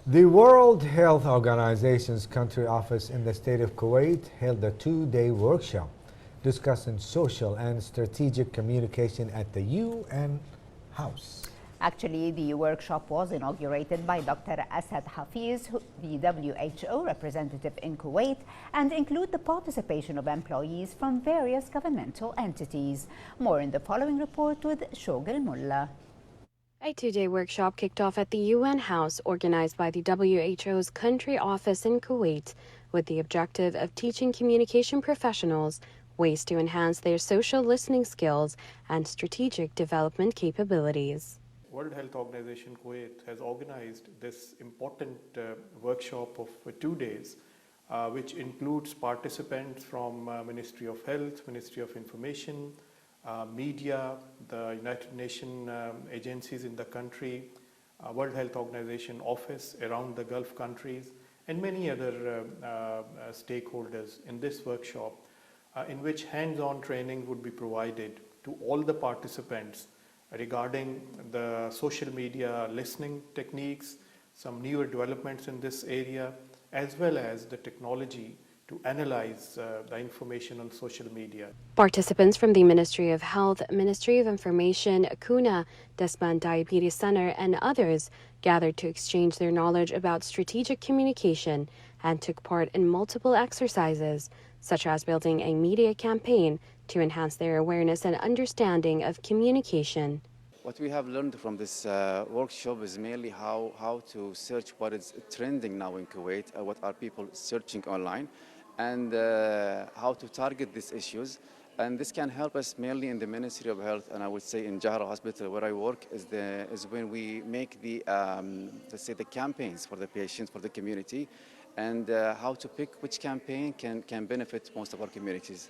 The World Health Organization's country office in the state of Kuwait held a two-day workshop discussing social and strategic communication at the UN House. Actually, the workshop was inaugurated by Dr. Asad Hafiz, the WHO representative in Kuwait, and include the participation of employees from various governmental entities. More in the following report with Shogil Mullah. A two-day workshop kicked off at the UN House, organized by the WHO's country office in Kuwait, with the objective of teaching communication professionals ways to enhance their social listening skills and strategic development capabilities. World Health Organization Kuwait has organized this important workshop of 2 days, which includes participants from Ministry of Health, Ministry of Information, media, the United Nations agencies in the country, World Health Organization office around the Gulf countries, and many other stakeholders in this workshop, in which hands-on training would be provided to all the participants regarding the social media listening techniques, some newer developments in this area, as well as the technology to analyze the information on social media. Participants from the Ministry of Health, Ministry of Information, Kuna, Desman Diabetes Center, and others gathered to exchange their knowledge about strategic communication and took part in multiple exercises, such as building a media campaign to enhance their awareness and understanding of communication. What we have learned from this workshop is mainly how to search what is trending now in Kuwait, what are people searching online, and how to target these issues. And this can help us mainly in the Ministry of Health, and I would say in Jahra Hospital where I work, is when we make the, let's say, the campaigns for the patients, for the community, and how to pick which campaign can benefit most of our communities.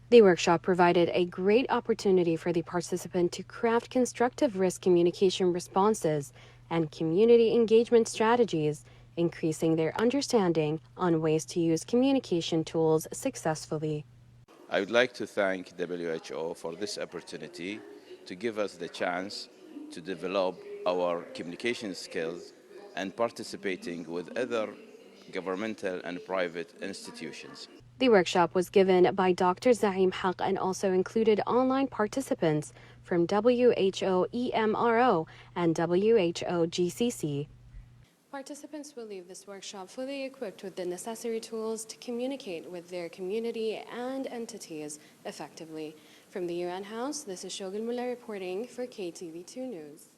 The workshop provided a great opportunity for the participant to craft constructive risk communication responses and community engagement strategies, increasing their understanding on ways to use communication tools successfully. I would like to thank WHO for this opportunity to give us the chance to develop our communication skills and participating with other governmental and private institutions. The workshop was given by Dr. Zaim Haq and also included online participants from WHO EMRO and WHO GCC. Participants will leave this workshop fully equipped with the necessary tools to communicate with their community and entities effectively. From the UN House, this is Shogil Mullah reporting for KTV2 News.